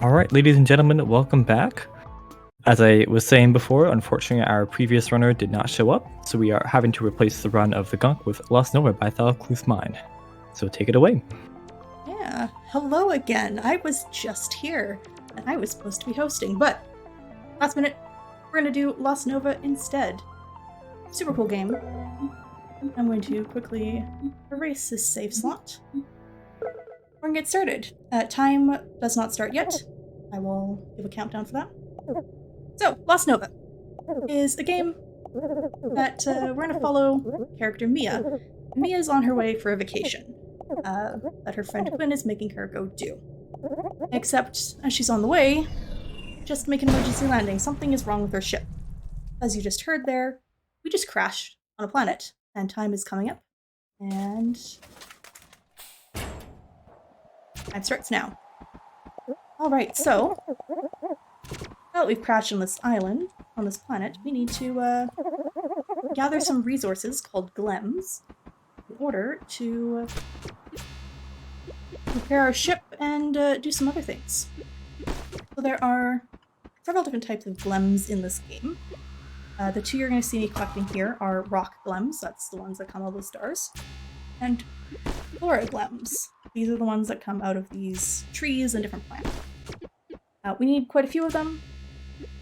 Alright, ladies and gentlemen, welcome back. As I was saying before, unfortunately our previous runner did not show up, so we are having to replace the run of the Gunk with Lost Nova by selcouthmind. So take it away. Yeah, hello again. I was just here, and I was supposed to be hosting, but last minute, we're gonna do Lost Nova instead. Super cool game. I'm going to quickly erase this save slot. We're gonna get started. Time does not start yet. I will give a countdown for that. So, Lost Nova is a game that we're gonna follow character Mia. Mia's on her way for a vacation that her friend Quinn is making her go do. Except, as she's on the way, just make an emergency landing. Something is wrong with her ship. As you just heard there, we just crashed on a planet, and time is coming up. And time starts now. Alright, so now that we've crashed on this island, on this planet, we need to gather some resources called glems in order to repair our ship and do some other things. So there are several different types of glems in this game. The two you're going to see me collecting here are rock glems, that's the ones that come out of the stars, and flora glems. These are the ones that come out of these trees and different plants. We need quite a few of them,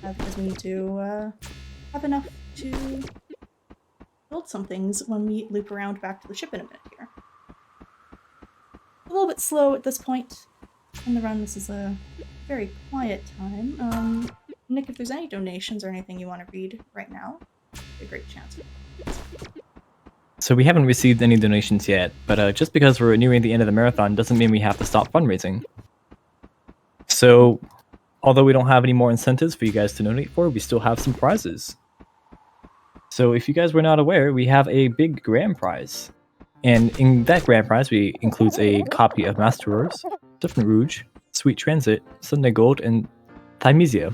because we need to have enough to build some things when we loop around back to the ship in a minute here. A little bit slow at this point in the run. This is a very quiet time. Nick, if there's any donations or anything you want to read right now, it's a great chance. So we haven't received any donations yet, but just because we're nearing the end of the marathon doesn't mean we have to stop fundraising. So, although we don't have any more incentives for you guys to donate for, we still have some prizes. So if you guys were not aware, we have a big grand prize. And in that grand prize, we includes a copy of Masterers, Different Rouge, Sweet Transit, Sunday Gold, and Thymesia.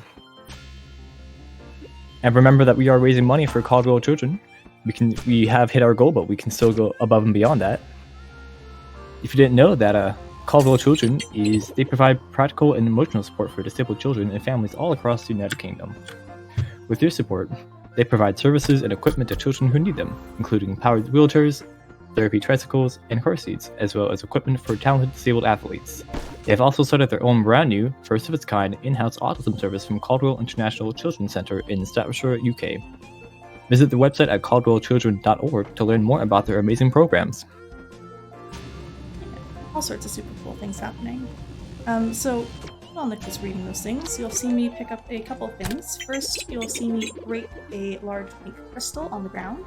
And remember that we are raising money for Caldwell Children. We have hit our goal, but we can still go above and beyond that. If you didn't know that Caldwell Children they provide practical and emotional support for disabled children and families all across the United Kingdom. With your support, they provide services and equipment to children who need them, including powered wheelchairs, therapy tricycles, and car seats, as well as equipment for talented disabled athletes. They have also started their own brand new, first of its kind, in-house autism service from Caldwell International Children's Centre in Staffordshire, UK. Visit the website at caldwellchildren.org to learn more about their amazing programs. All sorts of super cool things happening. So while Nick is reading those things, you'll see me pick up a couple things. First, you'll see me break a large pink crystal on the ground.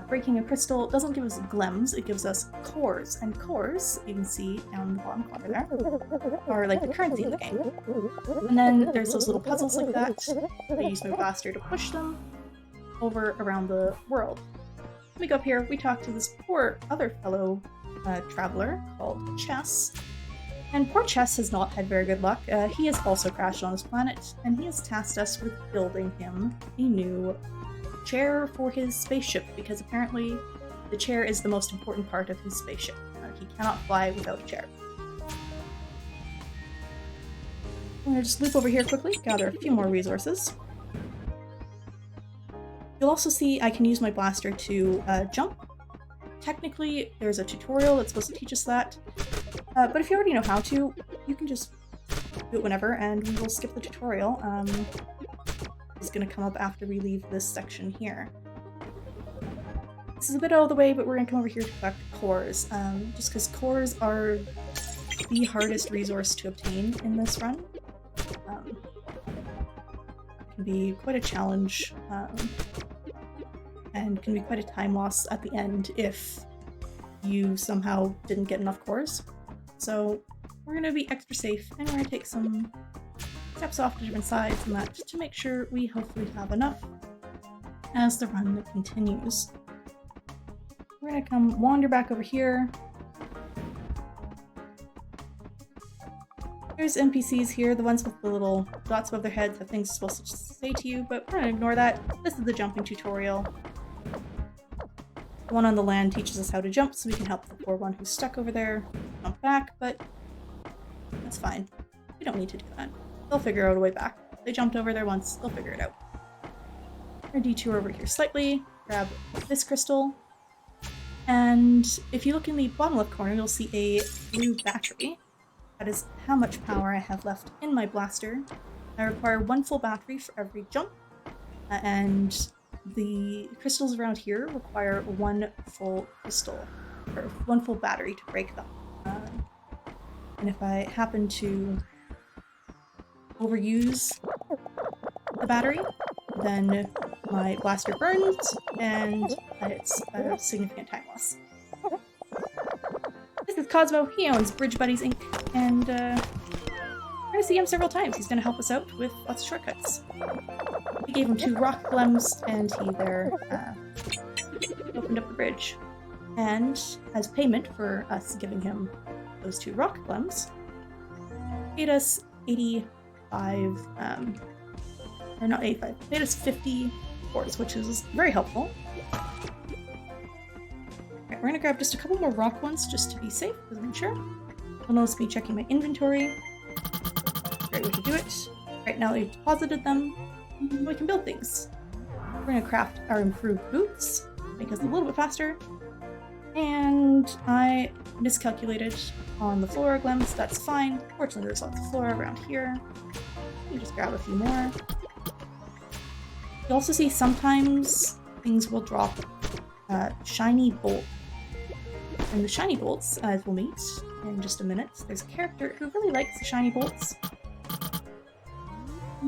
Breaking a crystal doesn't give us glems, it gives us cores. And cores, you can see down in the bottom corner there, are like the currency in the game. And then there's those little puzzles like that. I use my blaster to push them over around the world. When we go up here, we talk to this poor other fellow traveler called Chess. And poor Chess has not had very good luck. He has also crashed on his planet, and he has tasked us with building him a new chair for his spaceship, because apparently the chair is the most important part of his spaceship. He cannot fly without a chair. I'm gonna just loop over here quickly, gather a few more resources. You'll also see I can use my blaster to jump. Technically, there's a tutorial that's supposed to teach us that, but if you already know how to, you can just do it whenever, and we will skip the tutorial. It's going to come up after we leave this section here. This is a bit out of the way, but we're going to come over here to collect cores, just because cores are the hardest resource to obtain in this run. It can be quite a challenge, and can be quite a time loss at the end if you somehow didn't get enough cores. So we're going to be extra safe, and we're going to take some steps off to different sides and that to make sure we hopefully have enough as the run continues. We're going to come wander back over here. There's NPCs here, the ones with the little dots above their heads have things supposed to say to you, but we're going to ignore that. This is the jumping tutorial. The one on the land teaches us how to jump, so we can help the poor one who's stuck over there jump back, but that's fine. We don't need to do that. They'll figure out a way back. They jumped over there once, they'll figure it out. We're gonna detour over here slightly, grab this crystal, and if you look in the bottom left corner, you'll see a blue battery. That is how much power I have left in my blaster. I require 1 full battery for every jump, and the crystals around here require 1 full crystal, or 1 full battery to break them. And if I happen to overuse the battery, then my blaster burns, and it's a significant time loss. This is Cosmo. He owns Bridge Buddies Inc., and we're gonna see him several times. He's gonna help us out with lots of shortcuts. We gave him 2 rock glems, and he there opened up the bridge. And as payment for us giving him those 2 rock glems, paid us 85, or not 85, paid us 50 cores, which is very helpful. Alright, we're gonna grab just a couple more rock ones just to be safe, because I'm sure. You'll notice me checking my inventory. Great way to do it. Right now that we've deposited them, we can build things. We're gonna craft our improved boots, make us a little bit faster. And I miscalculated on the flora glems, that's fine. Fortunately, there's lots of flora around here. You just grab a few more. You also see sometimes things will drop shiny bolt. And the shiny bolts, as we'll meet in just a minute, there's a character who really likes the shiny bolts.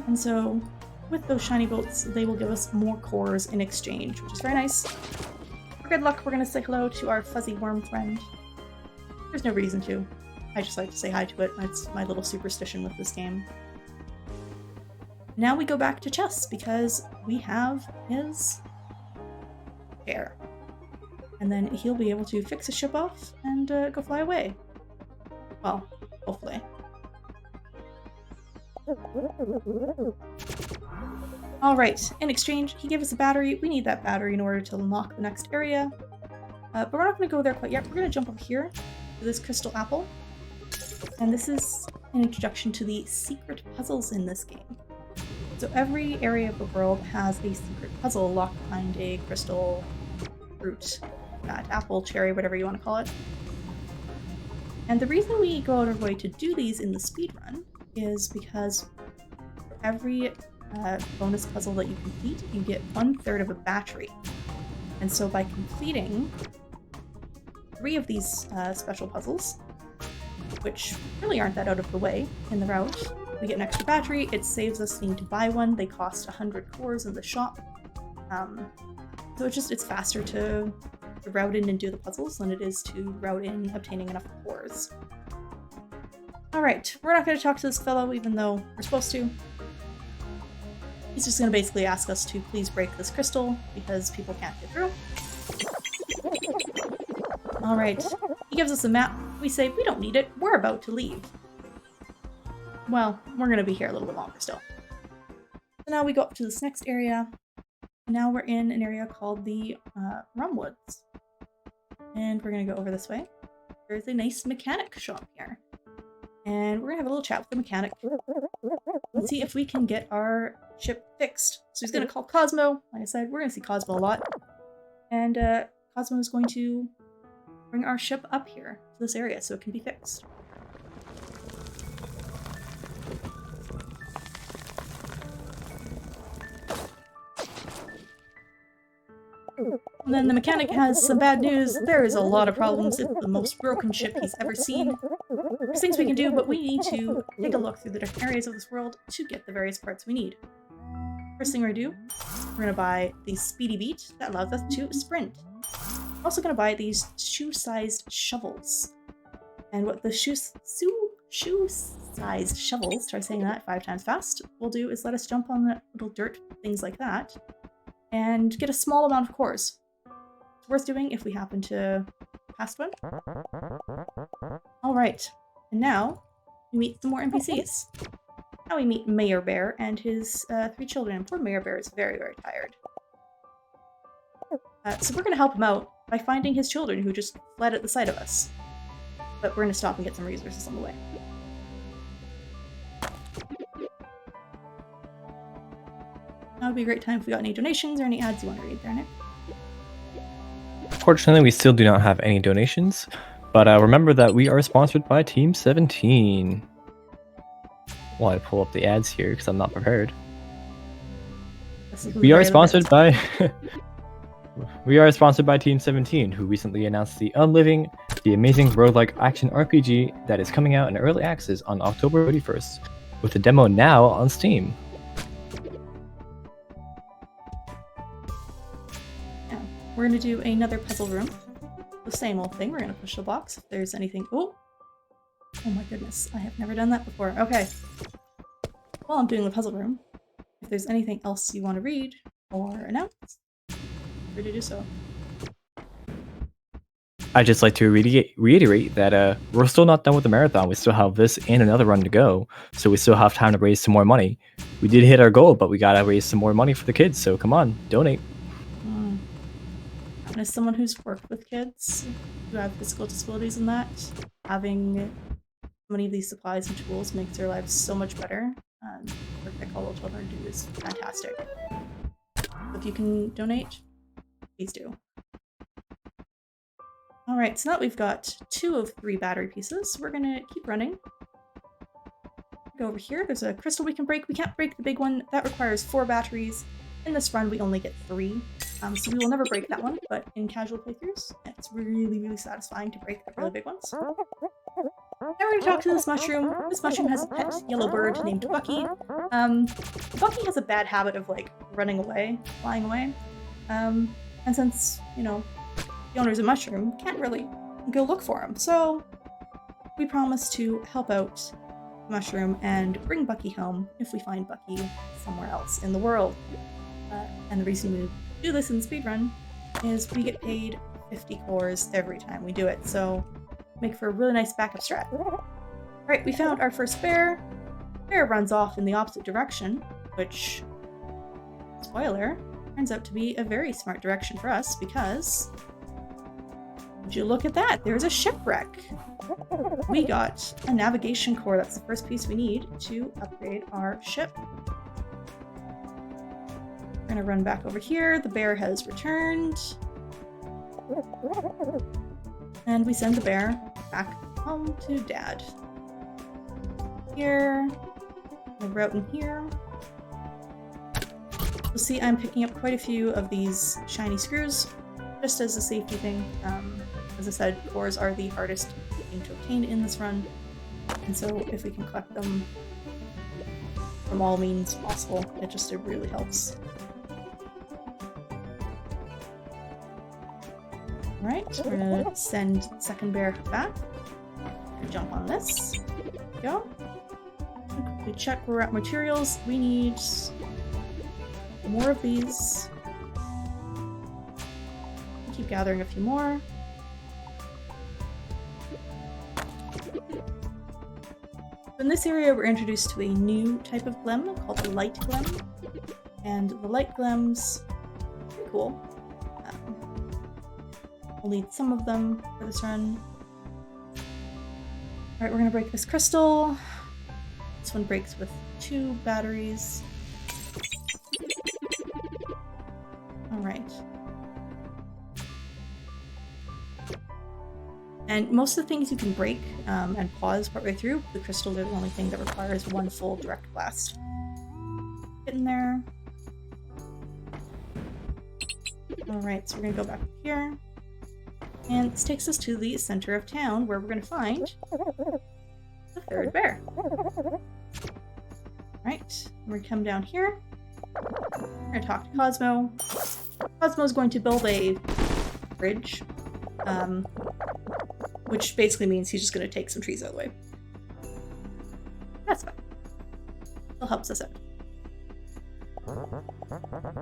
And so, with those shiny bolts, they will give us more cores in exchange, which is very nice. For good luck, we're going to say hello to our fuzzy worm friend. There's no reason to. I just like to say hi to it. That's my little superstition with this game. Now we go back to chess, because we have his chair. And then he'll be able to fix his ship off and go fly away. Well, hopefully. Alright, in exchange, he gave us a battery. We need that battery in order to unlock the next area. But we're not going to go there quite yet. We're going to jump over here to this crystal apple. And this is an introduction to the secret puzzles in this game. So every area of the world has a secret puzzle locked behind a crystal, fruit, apple, cherry, whatever you want to call it. And the reason we go out of our way to do these in the speedrun is because for every bonus puzzle that you complete, you get 1/3 of a battery. And so by completing 3 of these special puzzles, which really aren't that out of the way in the route, we get an extra battery. It saves us needing to buy one. They cost 100 cores in the shop. So it's faster to route in and do the puzzles than it is to route in obtaining enough cores. Alright, we're not going to talk to this fellow even though we're supposed to. He's just going to basically ask us to please break this crystal because people can't get through. Alright, he gives us a map. We say we don't need it, we're about to leave. Well, we're going to be here a little bit longer still. So now we go up to this next area. Now we're in an area called the Rumwoods. And we're going to go over this way. There's a nice mechanic shop here. And we're going to have a little chat with the mechanic. Let's see if we can get our ship fixed. So he's going to call Cosmo. Like I said, we're going to see Cosmo a lot. And Cosmo is going to bring our ship up here to this area so it can be fixed. And then the mechanic has some bad news. There is a lot of problems. It's the most broken ship he's ever seen. There's things we can do, but we need to take a look through the different areas of this world to get the various parts we need. First thing we're going to do, we're going to buy the Speedy Beat that allows us to sprint. We're also going to buy these shoe-sized shovels. And what the shoe-sized shovels, try saying that 5 times fast, will do is let us jump on the little dirt things like that and get a small amount of cores. It's worth doing if we happen to pass one. Alright, and now we meet some more NPCs. Now we meet Mayor Bear and his 3 children. Poor Mayor Bear is very, very tired. So we're going to help him out by finding his children who just fled at the sight of us. But we're going to stop and get some resources on the way. That would be a great time if we got any donations or any ads you want to read there, Nick. Fortunately, we still do not have any donations, but remember that we are sponsored by Team 17. While I pull up the ads here because I'm not prepared. We are sponsored by Team 17, who recently announced the Unliving, the amazing roguelike action RPG that is coming out in early access on October 31st, with the demo now on Steam. Yeah, we're going to do another puzzle room. The same old thing. We're going to push the box if there's anything. Oh my goodness, I have never done that before. Okay. While I'm doing the puzzle room, if there's anything else you want to read or announce, free to do so. I'd just like to reiterate that we're still not done with the marathon. We still have this and another run to go, so we still have time to raise some more money. We did hit our goal, but we gotta raise some more money for the kids, so come on, donate. And as someone who's worked with kids who have physical disabilities and that, having so many of these supplies and tools makes their lives so much better. The work that Caldwell Children do is fantastic. So if you can donate, please do. Alright, so now that we've got 2 of 3 battery pieces, we're gonna keep running. Go over here, there's a crystal we can break. We can't break the big one, that requires 4 batteries. In this run, we only get 3, so we will never break that one, but in casual playthroughs, it's really, really satisfying to break the really big ones. Now we're going to talk to this mushroom. This mushroom has a pet yellow bird named Bucky. Bucky has a bad habit of, like, running away, flying away. And since, you know, the owner's a mushroom, can't really go look for him. So we promise to help out the mushroom and bring Bucky home if we find Bucky somewhere else in the world. And the reason we do this in speedrun is we get paid 50 cores every time we do it, so make for a really nice backup strat. Alright, we found our first bear. Bear runs off in the opposite direction, which, spoiler, turns out to be a very smart direction for us because, would you look at that, there's a shipwreck! We got a navigation core, that's the first piece we need to upgrade our ship. We're gonna run back over here. The bear has returned. And we send the bear back home to Dad. Here. The route in here. You'll see I'm picking up quite a few of these shiny screws, just as a safety thing. As I said, cores are the hardest thing to obtain in this run, and so if we can collect them from all means possible, it really helps. Alright, we're gonna send second bear back. Jump on this. There we go. We check where we're at materials. We need more of these. Keep gathering a few more. In this area, we're introduced to a new type of gleam called the light gleam. And the light gleams are pretty cool. We'll need some of them for this run. Alright, we're gonna break this crystal. This one breaks with 2 batteries. Alright. And most of the things you can break and pause partway through. The crystals are the only thing that requires 1 full direct blast. Get in there. Alright, so we're gonna go back here. And this takes us to the center of town, where we're going to find the third bear. Right, we're going to come down here. We're going to talk to Cosmo. Cosmo's going to build a bridge, which basically means he's just going to take some trees out of the way. That's fine. Still helps us out.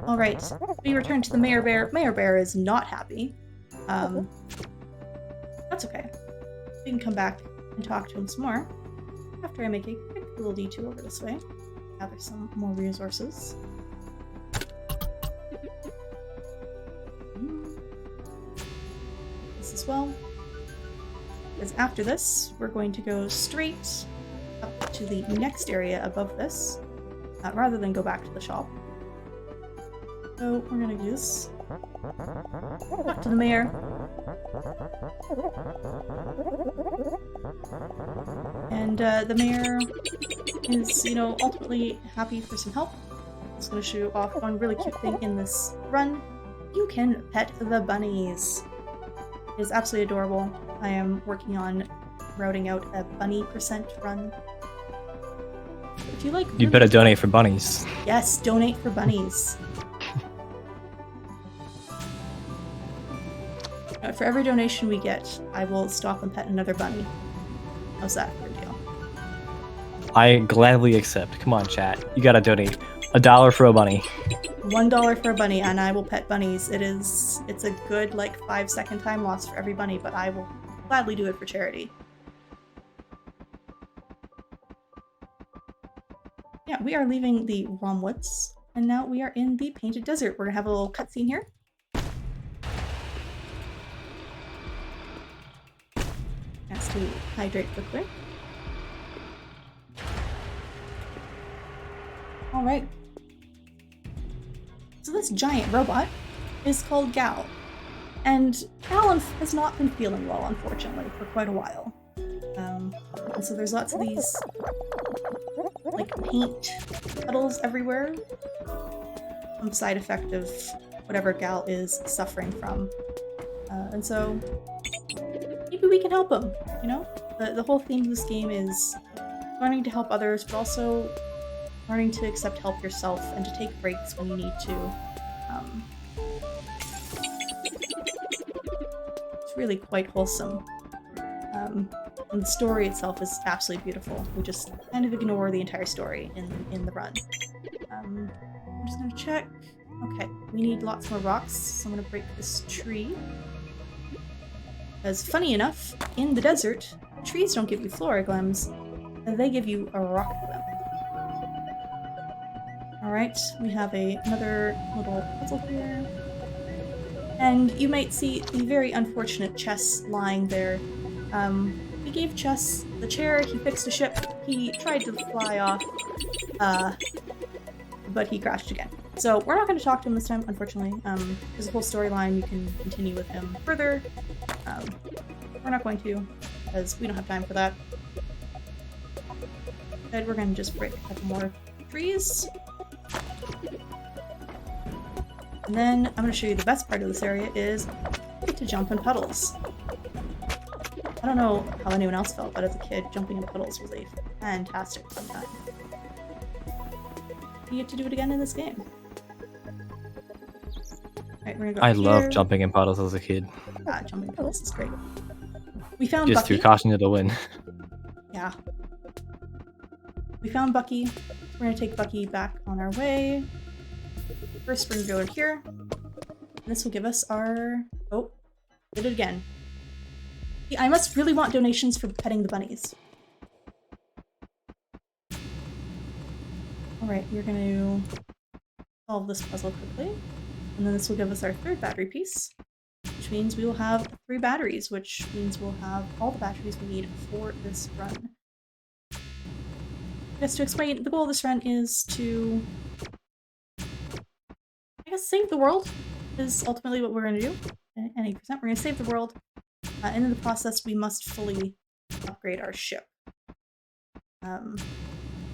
Alright, we return to the Mayor Bear. Mayor Bear is not happy. That's okay. We can come back and talk to him some more after I make a quick little detour over this way. Gather some more resources. This as well. Because after this, we're going to go straight up to the next area above this, rather than go back to the shop. So we're gonna do this. Talk to the mayor. And the mayor is, you know, ultimately happy for some help. He's gonna show off one really cute thing in this run. You can pet the bunnies. It is absolutely adorable. I am working on routing out a bunny percent run. If you like, You better donate for bunnies. yes, donate for bunnies. For every donation we get, I will stop and pet another bunny. How's that for a deal? I gladly accept. Come on, chat. You gotta donate $1 for a bunny. $1 for a bunny, and I will pet bunnies. It's a good, like, 5-second time loss for every bunny, but I will gladly do it for charity. Yeah, we are leaving the Woods, and now we are in the Painted Desert. We're gonna have a little cutscene here. Has to hydrate quickly. Alright. So this giant robot is called Gal. And Gal has not been feeling well, unfortunately, for quite a while. And so there's lots of these, like, paint puddles everywhere. Some side effect of whatever Gal is suffering from. And so maybe we can help him, you know? The whole theme of this game is learning to help others, but also learning to accept help yourself and to take breaks when you need to. It's really quite wholesome. And the story itself is absolutely beautiful. We just kind of ignore the entire story in the run. I'm just gonna check. Okay, we need lots more rocks, so I'm gonna break this tree. Because, funny enough, in the desert, trees don't give you flora glems, they give you a rock gem. Alright, we have another little puzzle here. And you might see the very unfortunate Chess lying there. We gave Chess the chair, he fixed a ship, he tried to fly off, but he crashed again. So we're not going to talk to him this time, unfortunately. There's a whole storyline you can continue with him further. We're not going to, because we don't have time for that. Instead, we're going to just break a couple more trees. And then I'm going to show you the best part of this area is you get to jump in puddles. I don't know how anyone else felt, but as a kid, jumping in puddles was a fantastic fun time. You get to do it again in this game. Alright, we're gonna go I here. love jumping in puddles as a kid. Ah, jumping in puddles is great. We found Just Bucky. to caution you to win. Yeah. We found Bucky. We're gonna take Bucky back on our way. First, we're gonna go over here. And this will give us our... Oh, did it again. Yeah, I must really want donations for petting the bunnies. Alright, we're gonna solve this puzzle quickly. And then this will give us our third battery piece. Which means we will have 3 batteries, which means we'll have all the batteries we need for this run. I guess to explain, the goal of this run is to... I guess save the world is ultimately what we're going to do. And 8%. We're going to save the world. And in the process, we must fully upgrade our ship.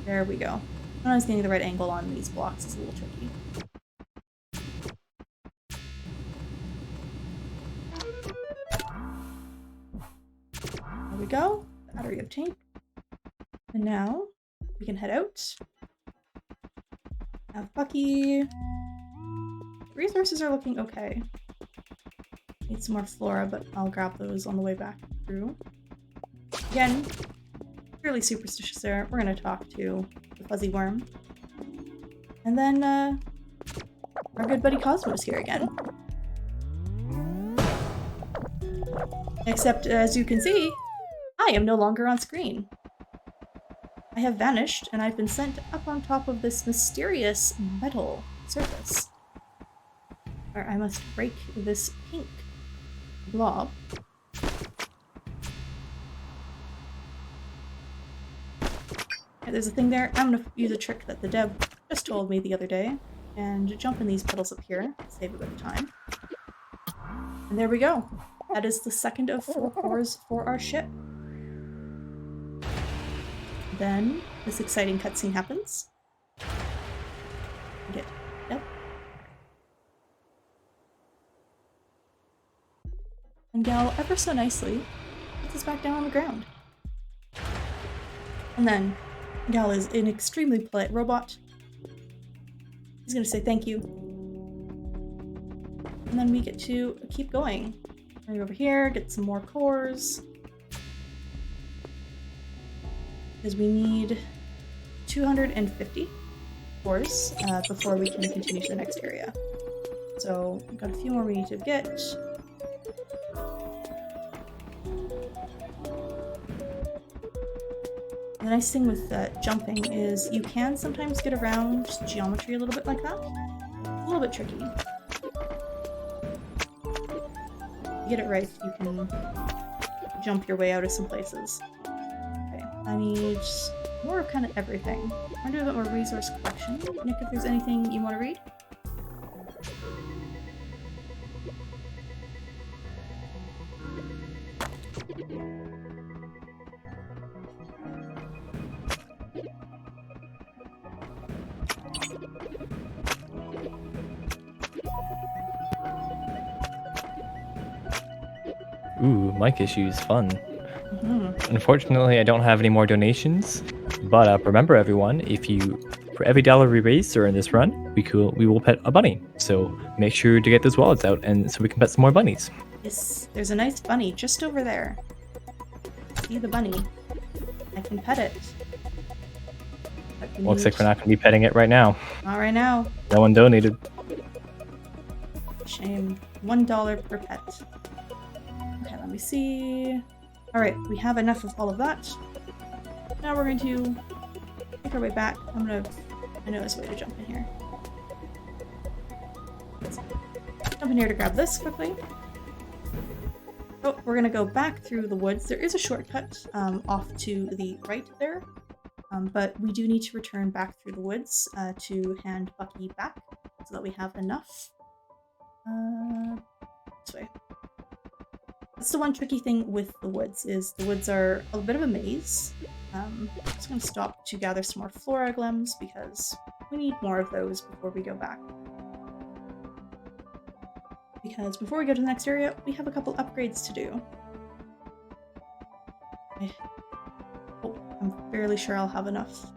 There we go. Sometimes getting the right angle on these blocks is a little tricky. There we go. Battery obtained. And now we can head out. Have Bucky. Resources are looking okay. Need some more flora, but I'll grab those on the way back through. Again, fairly superstitious there. We're gonna talk to the fuzzy worm. And then, our good buddy Cosmo's here again. Except, as you can see, I am no longer on screen. I have vanished, and I've been sent up on top of this mysterious metal surface. Where I must break this pink blob. Okay, there's a thing there. I'm gonna use a trick that the dev just told me the other day. and jump in these puddles up here, save a bit of time. And there we go. That is the second of 4 cores for our ship. Then this exciting cutscene happens. Yep. And Gal ever so nicely puts us back down on the ground. And then Gal is an extremely polite robot. He's gonna say thank you. And then we get to keep going. Right over here, get some more cores. Because we need 250 cores before we can continue to the next area. So we've got a few more we need to get. The nice thing with jumping is you can sometimes get around geometry a little bit like that. It's a little bit tricky. If you get it right, you can jump your way out of some places. Okay, I need more of kind of everything. I'm gonna do a bit more resource collection. Nick, if there's anything you want to read? Ooh, mic issues, fun. Unfortunately, I don't have any more donations, but remember everyone, for every dollar we raise during this run, we will pet a bunny. So make sure to get those wallets out, and so we can pet some more bunnies. Yes, there's a nice bunny just over there. See the bunny? I can pet it. Looks like we're not going to be petting it right now. Not right now. No one donated. Shame. $1 per pet. Okay, let me see. Alright, we have enough of all of that. Now we're going to make our way back. I know there's a way to jump in here. Let's jump in here to grab this quickly. Oh, we're gonna go back through the woods. There is a shortcut off to the right there, but we do need to return back through the woods to hand Bucky back so that we have enough. This way. That's the one tricky thing with the woods, is the woods are a bit of a maze. I'm just going to stop to gather some more flora glems because we need more of those before we go back. Because before we go to the next area, we have a couple upgrades to do. I'm fairly sure I'll have enough.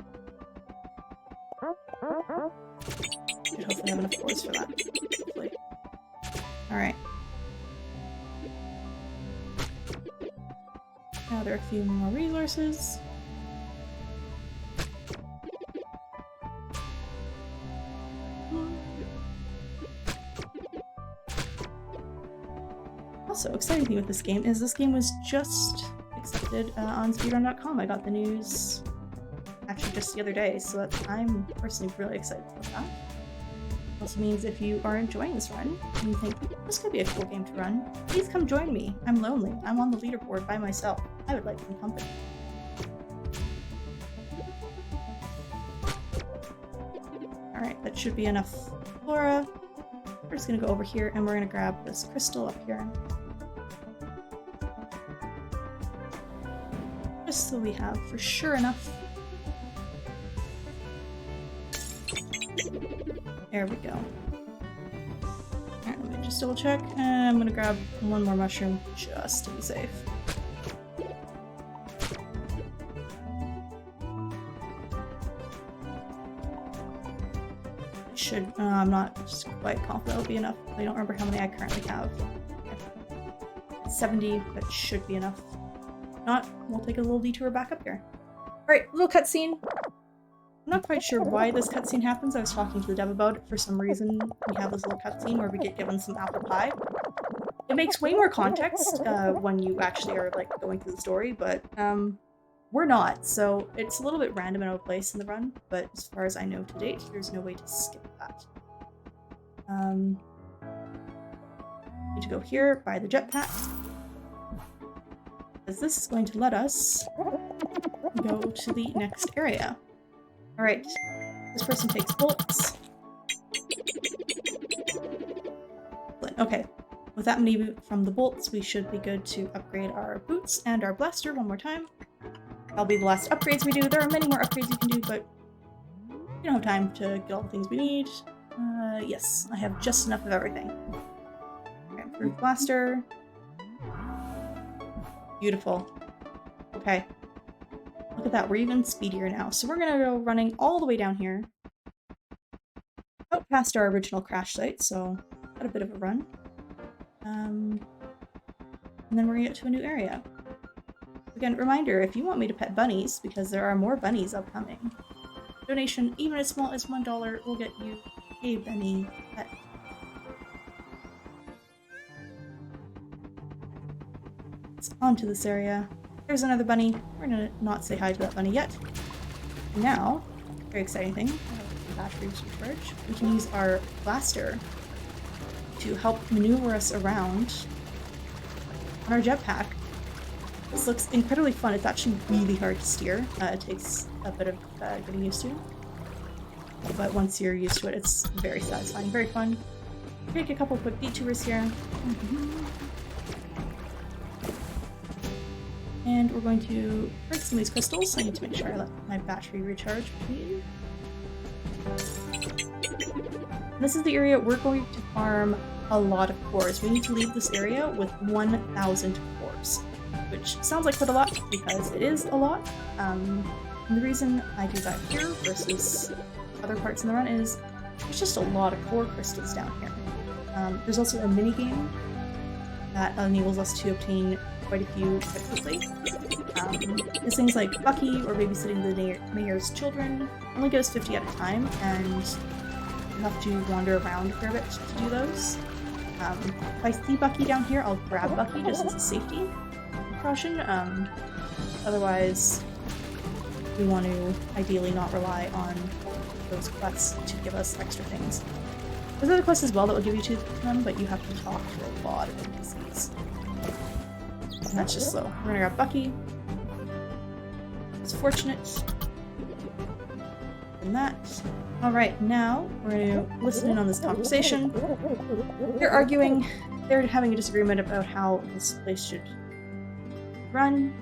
Should hopefully have enough cores for that. Hopefully. Alright. Now there are a few more resources. Also, exciting thing with this game is this game was just accepted on speedrun.com. I got the news actually just the other day, so I'm personally really excited about that. Also means if you are enjoying this run and you think this could be a cool game to run, please come join me. I'm lonely. I'm on the leaderboard by myself. I would like some company. Alright, that should be enough flora. We're just gonna go over here and we're gonna grab this crystal up here. Just so we have for sure enough. There we go. Alright, let me just double check. I'm gonna grab one more mushroom just to be safe. I'm not just quite confident it'll be enough. I don't remember how many I currently have. 70, that should be enough. If not, we'll take a little detour back up here. Alright, little cutscene. I'm not quite sure why this cutscene happens. I was talking to the dev about it. For some reason, we have this little cutscene where we get given some apple pie. It makes way more context when you actually are like going through the story, but we're not, so it's a little bit random and out of place in the run, but as far as I know to date, there's no way to skip that. Need to go here, buy the jetpack, because this is going to let us go to the next area. Alright, this person takes bullets. Okay. With that many from the bolts, we should be good to upgrade our boots and our blaster one more time. That'll be the last upgrades we do. There are many more upgrades you can do, but we don't have time to get all the things we need. Yes, I have just enough of everything. Okay, improved blaster. Beautiful. Okay. Look at that, we're even speedier now. So we're gonna go running all the way down here. Out past our original crash site, so got a bit of a run. And then we're gonna get to a new area. Again, reminder, if you want me to pet bunnies, because there are more bunnies upcoming, donation, even as small as $1, will get you a bunny pet. Let's on to this area. There's another bunny. We're gonna not say hi to that bunny yet. Now, very exciting thing, batteries recharge. We can use our blaster to help maneuver us around on our jetpack. This looks incredibly fun. It's actually really hard to steer. It takes a bit of getting used to. But once you're used to it, it's very satisfying, very fun. Take a couple quick detours here. And we're going to break some of these crystals. I need to make sure I let my battery recharge between. This is the area we're going to farm a lot of cores. We need to leave this area with 1,000 cores, which sounds like quite a lot because it is a lot. And the reason I do that here versus other parts in the run is there's just a lot of core crystals down here. There's also a mini game that enables us to obtain quite a few quite quickly. There's things like Bucky or babysitting the mayor's children only goes 50 at a time, and you have to wander around a fair bit to do those. If I see Bucky down here, I'll grab Bucky just as a safety precaution. Otherwise, we want to ideally not rely on those quests to give us extra things. There's other quests as well that will give you to them, but you have to talk to a lot of NPCs. And that's just slow. We're gonna grab Bucky. It's fortunate. And that. Alright, now we're gonna listen in on this conversation. They're arguing, they're having a disagreement about how this place should run.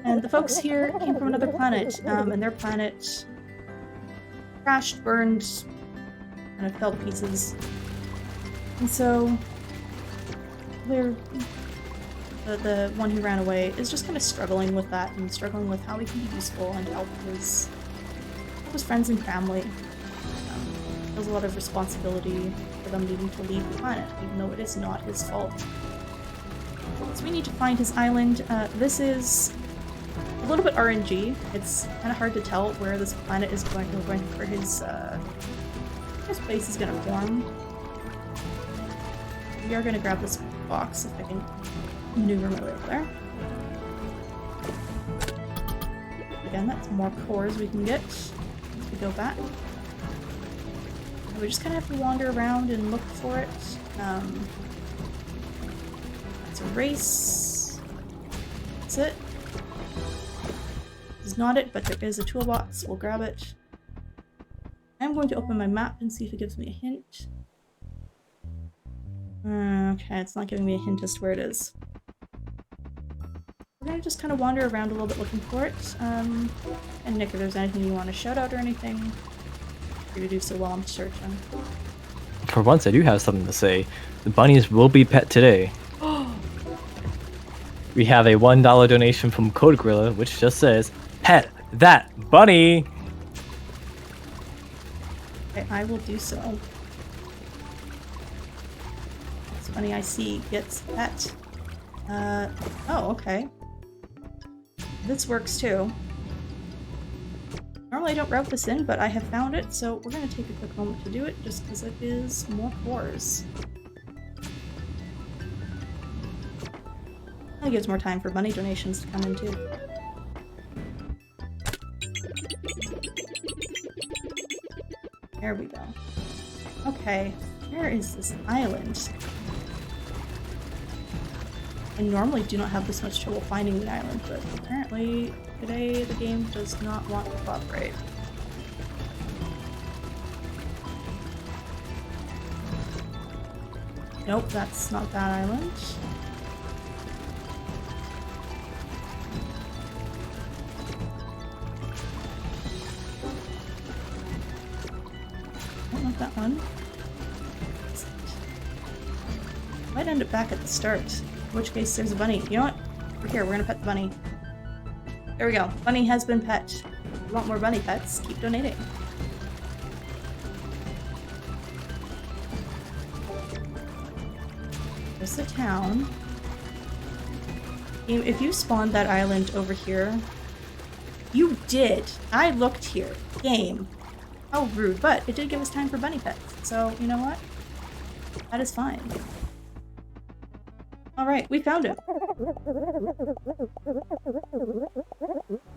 And the folks here came from another planet, and their planet crashed, burned, kind of fell to pieces. And so the one who ran away is just kind of struggling with that and struggling with how he can be useful and help his friends and family. There's a lot of responsibility for them needing to leave the planet, even though it is not his fault. So we need to find his island. This is a little bit RNG. It's kind of hard to tell where this planet is going, where his place is going to form. We are going to grab this box if I can maneuver my way over there. Again, that's more cores we can get as we go back. And we just kind of have to wander around and look for it. That's a race. That's it. This is not it, but there is a toolbox. We'll grab it. I'm going to open my map and see if it gives me a hint. Okay, it's not giving me a hint as to where it is. We're gonna just kind of wander around a little bit looking for it. And Nick, if there's anything you want to shout out or anything, you're gonna do so while I'm searching. For once, I do have something to say. The bunnies will be pet today. We have a $1 donation from Code Gorilla, which just says, "Pet that bunny!" Okay, I will do so. This bunny I see gets pet. Oh, okay. This works too. Normally I don't route this in, but I have found it, so we're going to take a quick moment to do it, just because it is more cores. It gives more time for bunny donations to come in too. There we go. Okay, where is this island? I normally do not have this much trouble finding the island, but apparently today the game does not want to cooperate. Nope, that's not that island. Oh, not that one. Might end up back at the start. In which case, there's a bunny. You know what? We're here. We're gonna pet the bunny. There we go. Bunny has been pet. If you want more bunny pets, keep donating. There's the town. If you spawned that island over here, you did. I looked here. Game. How rude, but it did give us time for bunny pets. So, you know what? That is fine. Alright, we found him.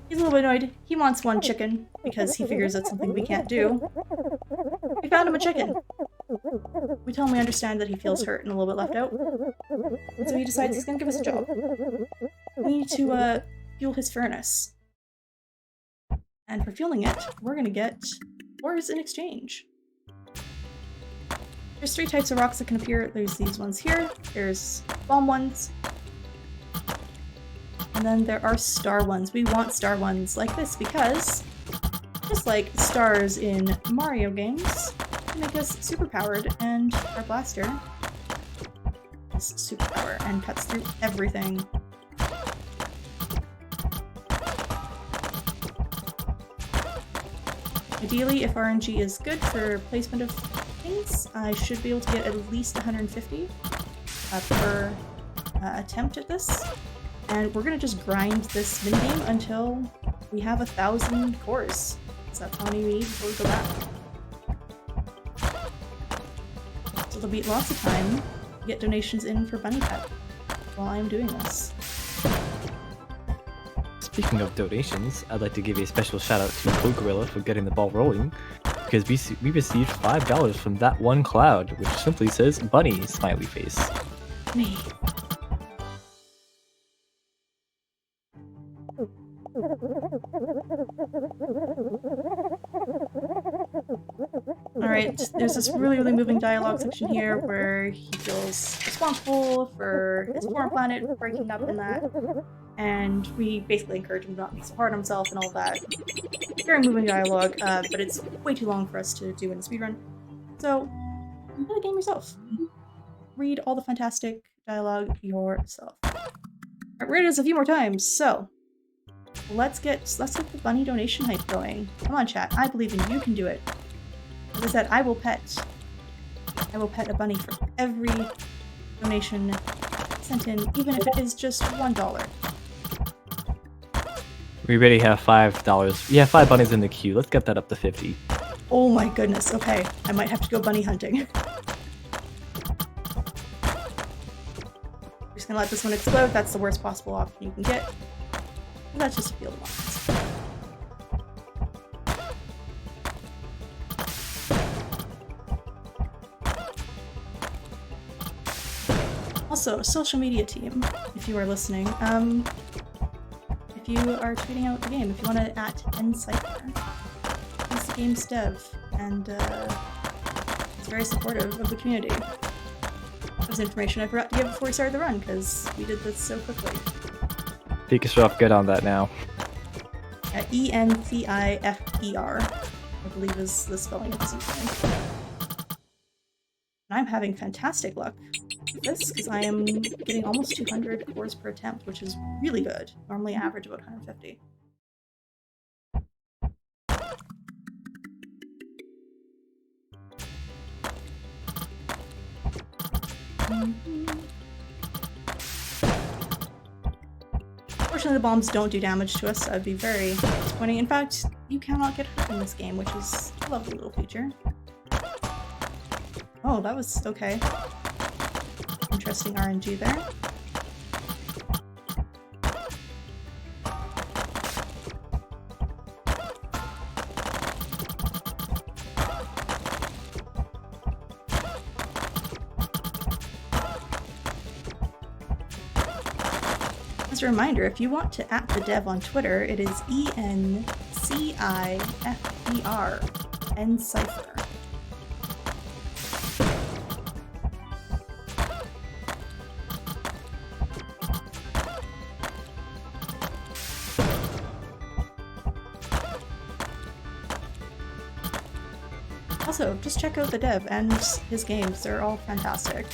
He's a little bit annoyed. He wants one chicken, because he figures that's something we can't do. We found him a chicken. We tell him we understand that he feels hurt and a little bit left out. And so he decides he's gonna give us a job. We need to, fuel his furnace. And for fueling it, we're gonna get ores in exchange. There's 3 types of rocks that can appear. There's these ones here, there's bomb ones, and then there are star ones. We want star ones like this because, just like stars in Mario games, they make us superpowered, and our blaster is superpower and cuts through everything. Ideally, if RNG is good for placement of things, I should be able to get at least 150 per attempt at this. And we're gonna just grind this minigame until we have 1,000 cores. So that's how many we need before we go back. So there'll be lots of time to get donations in for Bunny Pet while I'm doing this. Speaking of donations, I'd like to give a special shout out to Code Gorilla for getting the ball rolling, because we received $5 from that one cloud, which simply says bunny smiley face. Me. Alright, there's this really moving dialogue section here where he feels responsible for his foreign planet breaking up in that, and we basically encourage him not to be so hard on himself and all that. Very moving dialogue, but it's way too long for us to do in a speedrun. So, play the game yourself. Read all the fantastic dialogue yourself. Alright, read this a few more times, so let's get the bunny donation hype going. Come on, chat. I believe in you. You can do it. As I said, I will pet a bunny for every donation sent in, even if it is just $1. We already have $5. We have 5 bunnies in the queue. Let's get that up to 50. Oh my goodness. Okay, I might have to go bunny hunting. Just gonna let this one explode. That's the worst possible option you can get. And that's just a field of ones. Also, social media team, if you are listening, if you are tweeting out the game, if you want to @ncypher, he's the game's dev, and he's very supportive of the community. That was information I forgot to give before we started the run, because we did this so quickly. Take yourself good on that now. ENCIFER, I believe is the spelling of his username. And I'm having fantastic luck with this, because I am getting almost 200 cores per attempt, which is really good. Normally I average about 150. Fortunately, the bombs don't do damage to us, so that'd be very disappointing. In fact, you cannot get hurt in this game, which is a lovely little feature. Oh, that was okay. Interesting RNG there. As a reminder, if you want to @the dev on Twitter, it is ENCIFER, ncypher. Also, just check out the dev and his games. They're all fantastic.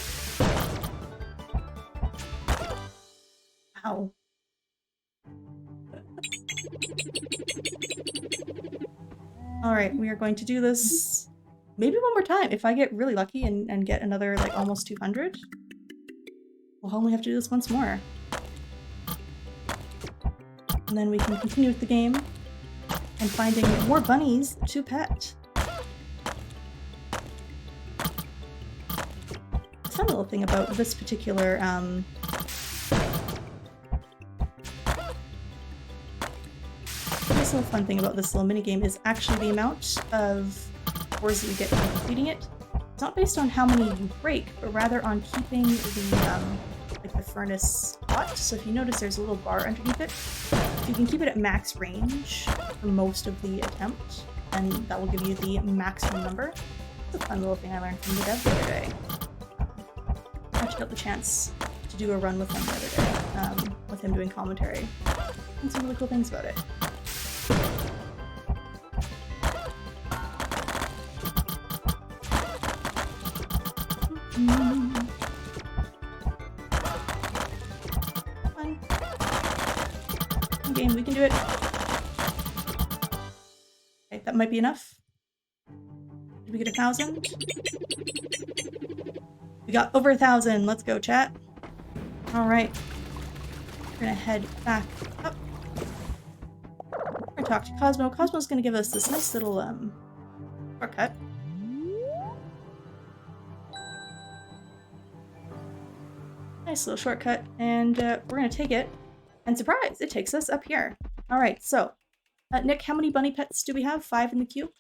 Ow. Alright, we are going to do this maybe one more time. If I get really lucky and get another, like, almost 200, we'll only have to do this once more. And then we can continue with the game and finding more bunnies to pet. A fun little thing about this particular this little fun thing about this little minigame is actually the amount of cores that you get from completing it. It's not based on how many you break, but rather on keeping the like the furnace hot. So if you notice, there's a little bar underneath it. You can keep it at max range for most of the attempt, and that will give you the maximum number. It's a fun little thing I learned from the dev the other day. I actually got the chance to do a run with him the other day, with him doing commentary, and some really cool things about it. Fun. Game, we can do it. Okay, that might be enough. Did we get 1,000? We got over 1,000. Let's go, chat. Alright. We're gonna head back up. We're gonna talk to Cosmo. Cosmo's gonna give us this nice little, shortcut. Nice little shortcut, and we're gonna take it, and surprise, it takes us up here. Alright, so, Nick, how many bunny pets do we have? 5 in the queue?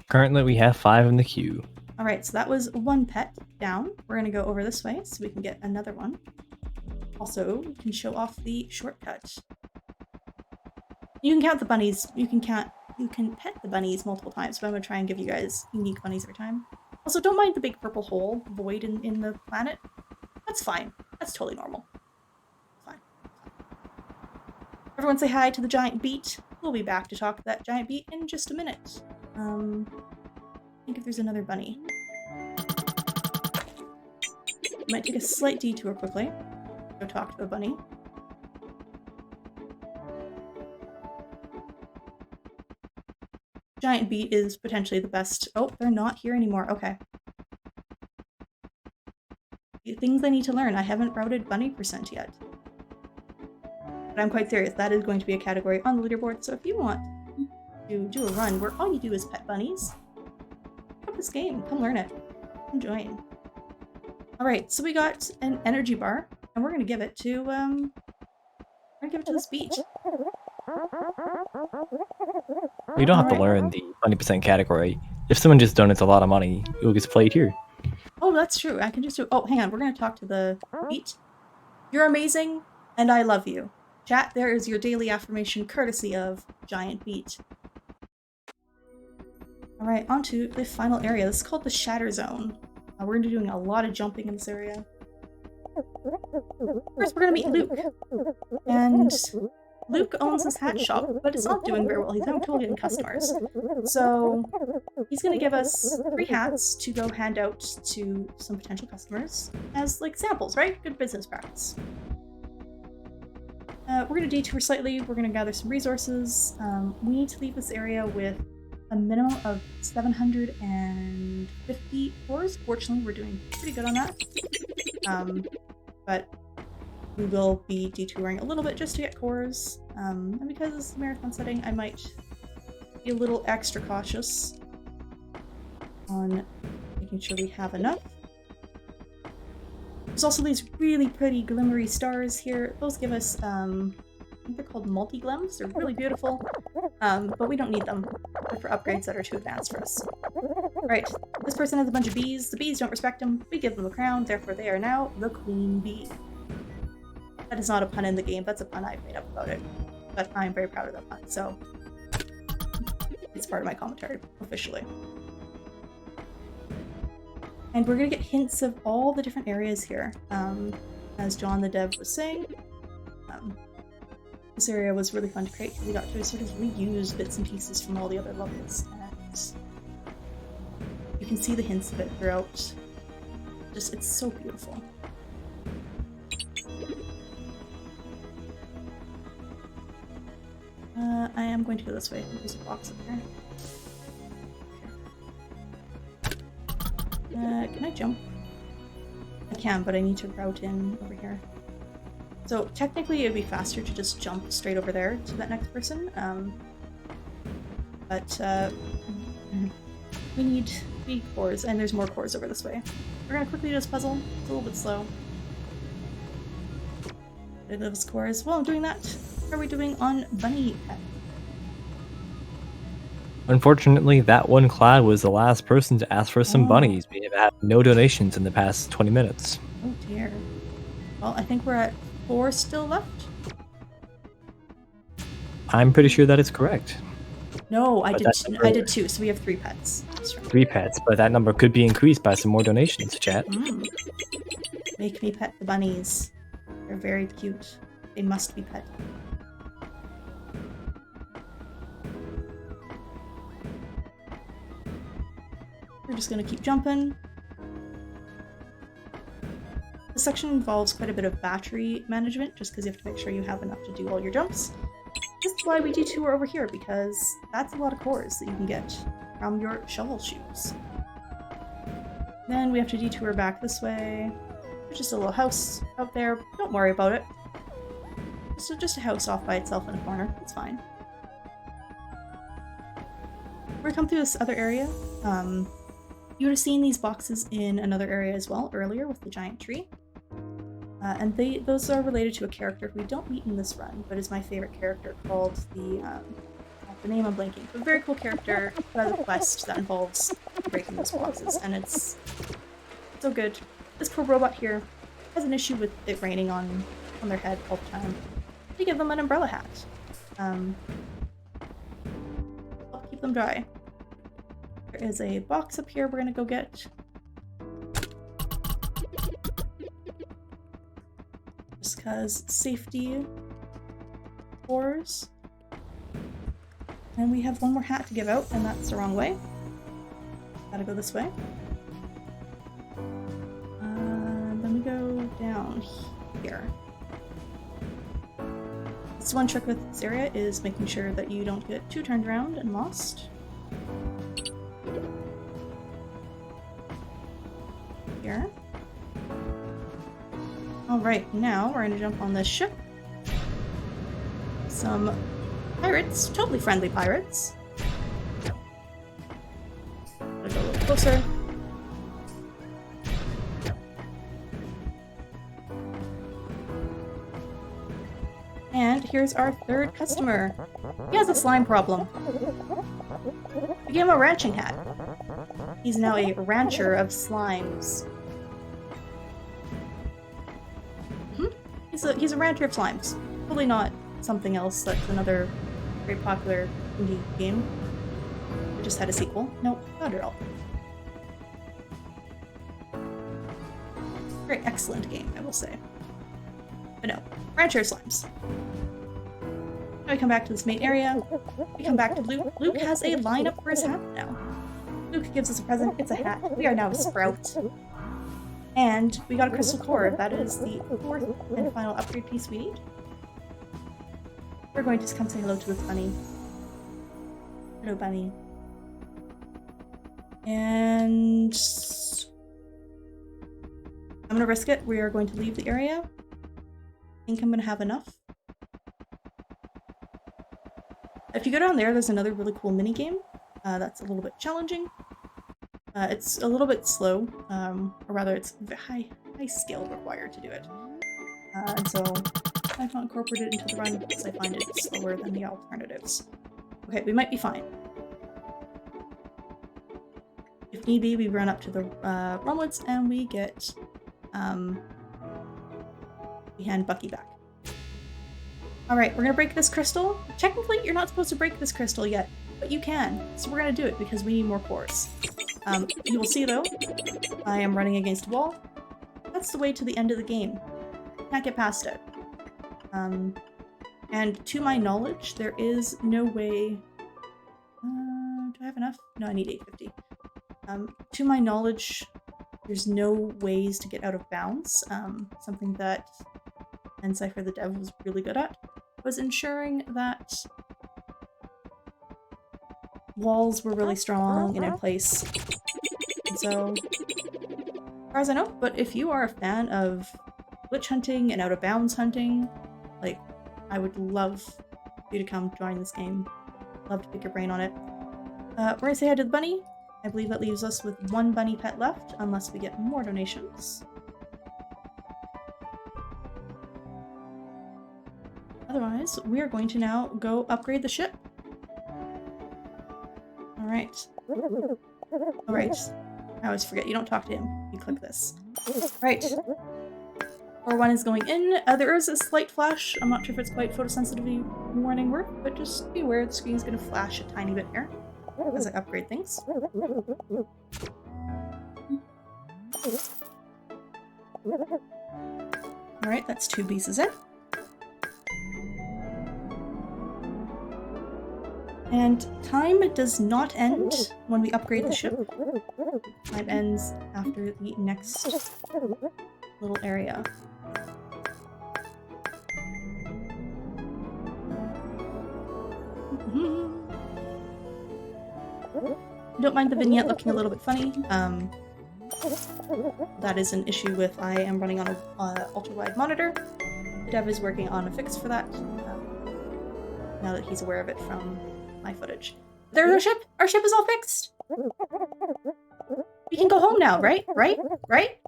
Currently, we have 5 in the queue. Alright, so that was 1 pet down. We're gonna go over this way so we can get another one. Also, we can show off the shortcut. You can count the bunnies, you can pet the bunnies multiple times, but I'm gonna try and give you guys unique bunnies every time. Also, don't mind the big purple hole, void in the planet. That's fine. That's totally normal. Fine. Everyone say hi to the giant beet. We'll be back to talk to that giant beet in just a minute. I think if there's another bunny. Might take a slight detour quickly. Go talk to a bunny. Giant beet is potentially the best. Oh, they're not here anymore. Okay. Things I need to learn. I haven't routed bunny percent yet. But I'm quite serious. That is going to be a category on the leaderboard. So if you want to do a run where all you do is pet bunnies, pick up this game. Come learn it. Come join. Alright, so we got an energy bar, and we're gonna give it to this beach. You don't have to learn the 20% category. If someone just donates a lot of money, it will get played here. Oh, that's true. I can just do... Oh, hang on. We're going to talk to the beat. You're amazing, and I love you. Chat, there is your daily affirmation courtesy of Giant Beat. Alright, on to the final area. This is called the Shatter Zone. We're going to be doing a lot of jumping in this area. First, we're going to meet Luke. And Luke owns this hat shop, but it's not doing very well. He's having trouble getting customers. So he's going to give us 3 hats to go hand out to some potential customers as, like, samples, right? Good business practice. We're going to detour slightly. We're going to gather some resources. We need to leave this area with a minimum of 750 cores. Fortunately, we're doing pretty good on that. But we will be detouring a little bit just to get cores. And because this is a marathon setting, I might be a little extra cautious on making sure we have enough. There's also these really pretty glimmery stars here. Those give us, I think they're called multi-glems. They're really beautiful, but we don't need them. They're for upgrades that are too advanced for us. Right, this person has a bunch of bees. The bees don't respect them. We give them a crown, therefore they are now the queen bee. That is not a pun in the game, that's a pun I've made up about it. But I'm very proud of that pun, so it's part of my commentary, officially. And we're gonna get hints of all the different areas here. As John the Dev was saying, this area was really fun to create because we got to sort of reuse bits and pieces from all the other levels. And You can see the hints of it throughout. Just, it's so beautiful. I am going to go this way. There's a box up there. Can I jump? I can, but I need to route in over here. So technically it'd be faster to just jump straight over there to that next person. We need cores, and there's more cores over this way. We're gonna quickly do this puzzle. It's a little bit slow. Get those cores. While I'm doing that, how are we doing on Bunny Pet? Unfortunately, that one clad was the last person to ask for some bunnies. We have had no donations in the past 20 minutes. Oh dear. Well, I think we're at 4 still left. I'm pretty sure that is correct. No, I did 2, so we have 3 pets. That's right. 3 pets, but that number could be increased by some more donations, chat. Make me pet the bunnies. They're very cute. They must be pet. We're just gonna keep jumping. This section involves quite a bit of battery management, just because you have to make sure you have enough to do all your jumps. This is why we detour over here, because that's a lot of cores that you can get from your shovel shoes. Then we have to detour back this way. There's just a little house out there. Don't worry about it. So just a house off by itself in a corner. It's fine. We're gonna come through this other area. You would have seen these boxes in another area as well earlier with the giant tree. And those are related to a character who we don't meet in this run, but is my favorite character, called the name I'm blanking. A very cool character who has a quest that involves breaking those boxes, and it's so good. This poor robot here has an issue with it raining on their head all the time. We give them an umbrella hat. Help keep them dry. There is a box up here we're gonna go get. Just because safety cores. And we have one more hat to give out, and that's the wrong way. Gotta go this way. Then we go down here. This one trick with this area is making sure that you don't get too turned around and lost. Here. Alright, now we're gonna jump on this ship. Some pirates, totally friendly pirates. Gotta go a little closer. And here's our third customer. He has a slime problem. We gave him a ranching hat. He's now a rancher of slimes. He's a rancher of slimes. Probably not something else that's another very popular indie game. It just had a sequel. Nope, not at all. Very excellent game, I will say. But no, rancher of slimes. Now we come back to this main area. We come back to Luke. Luke has a lineup for his hat now. Luke gives us a present. It's a hat. We are now a sprout. And we got a crystal core. That is the 4th and final upgrade piece we need. We're going to come say hello to this bunny. Hello, bunny. And I'm gonna risk it. We are going to leave the area. I think I'm gonna have enough. If you go down there, there's another really cool mini game that's a little bit challenging. It's a little bit slow, or rather, it's high skill required to do it. And so I've not incorporated it into the run because I find it slower than the alternatives. Okay, we might be fine. If need be, we run up to the Rumwoods and we get we hand Bucky back. Alright, we're gonna break this crystal. Technically, you're not supposed to break this crystal yet, but you can. So we're gonna do it because we need more cores. You will see though, I am running against a wall. That's the way to the end of the game. Can't get past it. And to my knowledge, there is no way... do I have enough? No, I need 850. To my knowledge, there's no ways to get out of bounds. Something that Encipher the dev was really good at was ensuring that walls were really strong and in place. And so, as far as I know, but if you are a fan of glitch hunting and out of bounds hunting, like, I would love you to come join this game. Love to pick your brain on it. We're gonna say hi to the bunny. I believe that leaves us with one bunny pet left, unless we get more donations. Otherwise, we are going to now go upgrade the ship. Alright. Alright. I always forget, you don't talk to him. You click this. Right. Or one is going in. There is a slight flash. I'm not sure if it's quite photosensitivity warning work, but just be aware the screen's going to flash a tiny bit here as I upgrade things. Alright, that's 2 pieces in. And time does not end when we upgrade the ship. Time ends after the next little area. Don't mind the vignette looking a little bit funny. That is an issue with I am running on a ultra-wide monitor. The dev is working on a fix for that. Now that he's aware of it from my footage. There's our ship! Our ship is all fixed! We can go home now, right? Right? Right?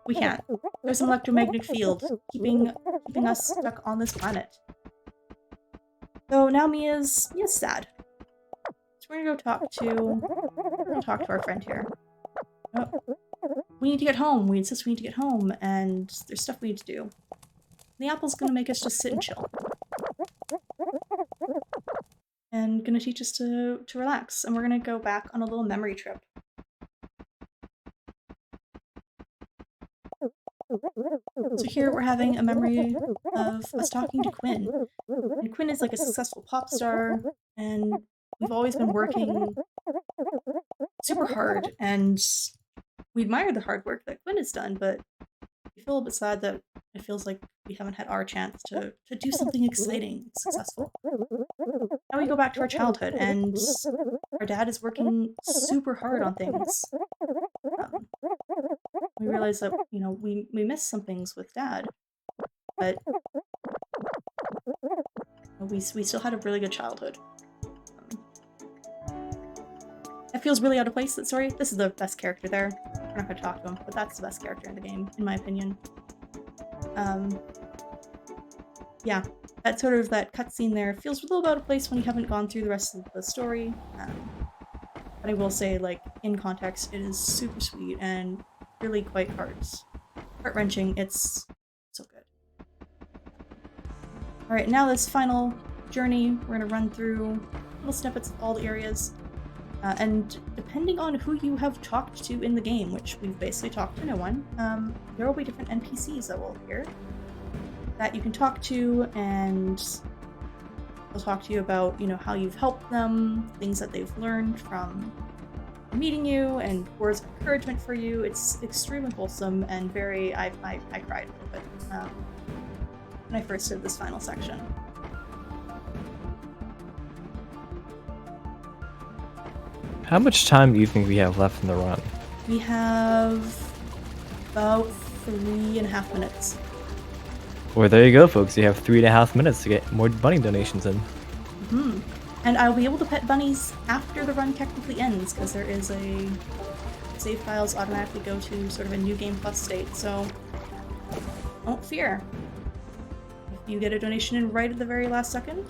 We can't. There's an electromagnetic field keeping us stuck on this planet. So now Mia's sad. So we're gonna go talk to our friend here. Oh. We need to get home. We insist we need to get home, and there's stuff we need to do. The apple's gonna make us just sit and chill. And gonna teach us to relax, and we're gonna go back on a little memory trip. So here we're having a memory of us talking to Quinn. And Quinn is like a successful pop star, and we've always been working super hard, and we admire the hard work that Quinn has done, but we feel a bit sad that it feels like we haven't had our chance to do something exciting, successful. Now we go back to our childhood, and our dad is working super hard on things. We realize that, you know, we miss some things with Dad, but we still had a really good childhood. It feels really out of place. Sorry, this is the best character there. We're not going to talk to him, but that's the best character in the game, in my opinion. Yeah, that cutscene there feels a little out of place when you haven't gone through the rest of the story. But I will say, like, in context, it is super sweet and really quite heart-wrenching. It's so good. Alright, now this final journey, we're gonna run through little snippets of all the areas. And depending on who you have talked to in the game, which we've basically talked to no one, there will be different NPCs that will appear that you can talk to, and they'll talk to you about, you know, how you've helped them, things that they've learned from meeting you, and words of encouragement for you. It's extremely wholesome and very, I cried a little bit when I first did this final section. How much time do you think we have left in the run? We have about 3.5 minutes. Well, there you go, folks. You have 3.5 minutes to get more bunny donations in. Mm-hmm. And I'll be able to pet bunnies after the run technically ends, because there is a save files automatically go to sort of a new game plus state, so don't fear. If you get a donation in right at the very last second,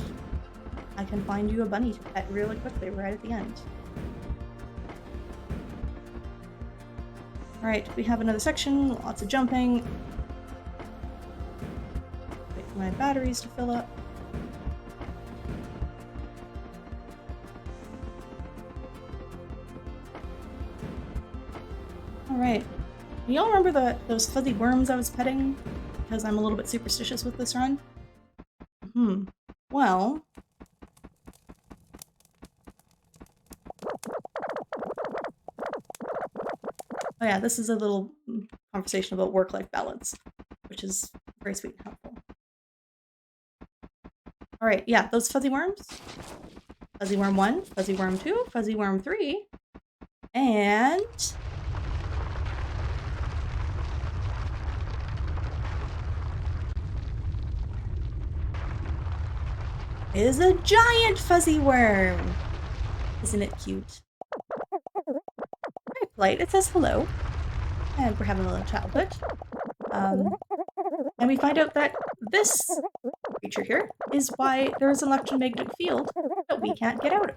I can find you a bunny to pet really quickly right at the end. Alright, we have another section, lots of jumping. Wait for my batteries to fill up. Alright. Y'all remember those fuzzy worms I was petting? Because I'm a little bit superstitious with this run? Well... Oh yeah, this is a little conversation about work-life balance, which is very sweet and helpful. Alright, yeah, those fuzzy worms. Fuzzy worm 1, fuzzy worm 2, fuzzy worm 3, and... is a giant fuzzy worm! Isn't it cute? Very polite, it says hello. And we're having a little chat with it. And we find out that this creature here is why there is an electromagnetic field that we can't get out of.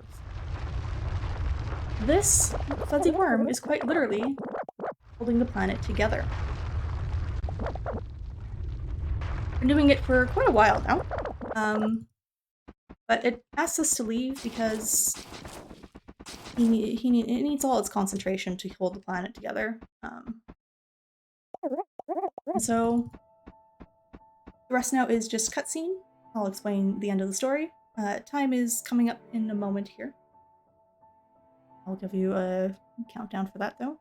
This fuzzy worm is quite literally holding the planet together. Been doing it for quite a while now. But it asks us to leave because it needs all its concentration to hold the planet together. And so the rest now is just cutscene. I'll explain the end of the story. Time is coming up in a moment here. I'll give you a countdown for that though.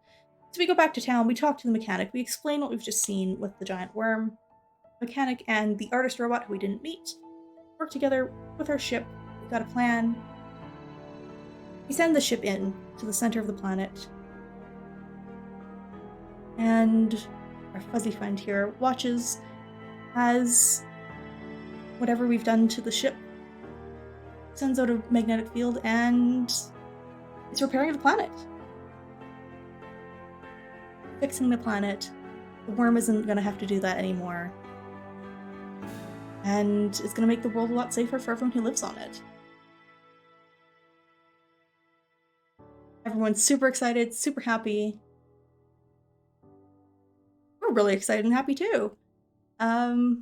So we go back to town, we talk to the mechanic, we explain what we've just seen with the giant worm. Mechanic and the artist robot who we didn't meet work together with our ship. We've got a plan. We send the ship in to the center of the planet. And our fuzzy friend here watches as whatever we've done to the ship sends out a magnetic field and it's repairing the planet. Fixing the planet. The worm isn't going to have to do that anymore. And it's going to make the world a lot safer for everyone who lives on it. Everyone's super excited, super happy. We're really excited and happy too. That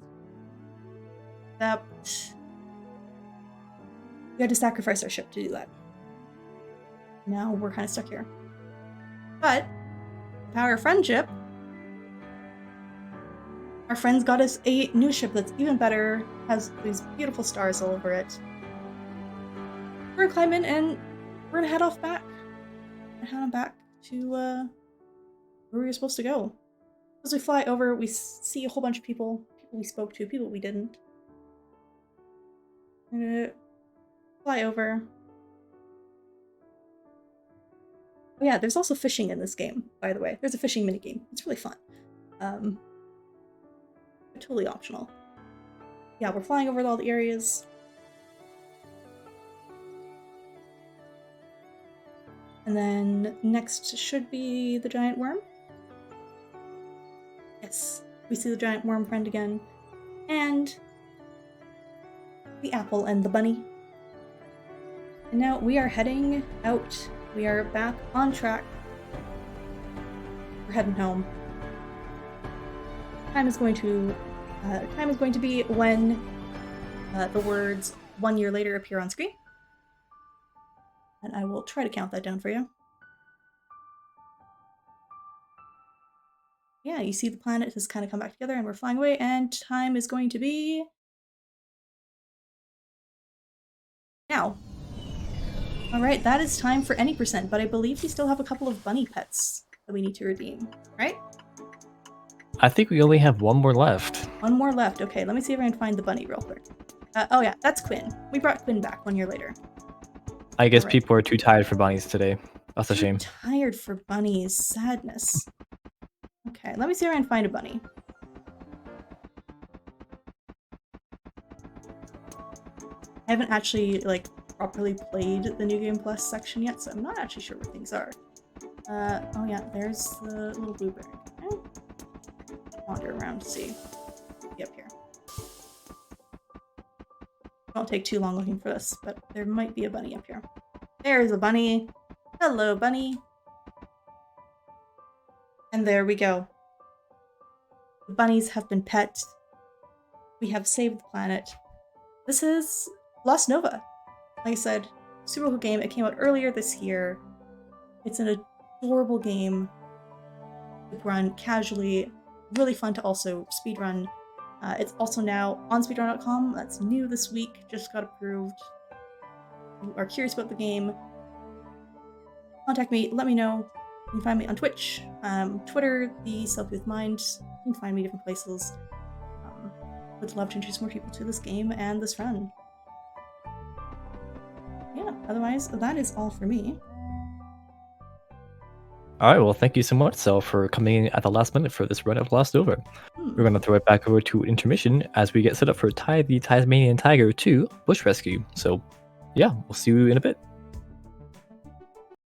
we had to sacrifice our ship to do that. Now we're kind of stuck here. But power of friendship, our friends got us a new ship that's even better, has these beautiful stars all over it. We're gonna climb in and we're gonna head off back. And head on back to where we were supposed to go. As we fly over, we see a whole bunch of people. People we spoke to, people we didn't. We're gonna fly over. Oh yeah, there's also fishing in this game, by the way. There's a fishing minigame. It's really fun. Totally optional. Yeah, we're flying over all the areas. And then next should be the giant worm. Yes, we see the giant worm friend again. And the apple and the bunny. And now we are heading out. We are back on track. We're heading home. Time is going to be when the words 1 year later appear on screen. And I will try to count that down for you. Yeah, you see the planet has kind of come back together and we're flying away, and time is going to be now. Alright, that is time for any percent, but I believe we still have a couple of bunny pets that we need to redeem, right? I think we only have one more left. One more left. Okay, let me see if I can find the bunny real quick. Oh yeah, that's Quinn. We brought Quinn back 1 year later. I guess people are too tired for bunnies today. That's a shame. Tired for bunnies. Sadness. Okay, let me see if I can find a bunny. I haven't actually, like, properly played the New Game Plus section yet, so I'm not actually sure where things are. Oh yeah, there's the little blueberry. Okay. Wander around to see. Be up here. Won't take too long looking for this, but there might be a bunny up here. There's a bunny. Hello, bunny. And there we go. The bunnies have been pet. We have saved the planet. This is Lost Nova. Like I said, super cool game. It came out earlier this year. It's an adorable game to run casually. Really fun to also speedrun. It's also now on speedrun.com. That's new this week. Just got approved. If you are curious about the game, contact me. Let me know. can find me on Twitch, Twitter, the selcouthmind. You can find me different places. Would love to introduce more people to this game and this run. Yeah, otherwise, that is all for me. All right, well, thank you so much, Cell, for coming in at the last minute for this run of Lost Over. We're going to throw it back over to intermission as we get set up for Ty the Tasmanian Tiger 2 Bush Rescue. So, yeah, we'll see you in a bit.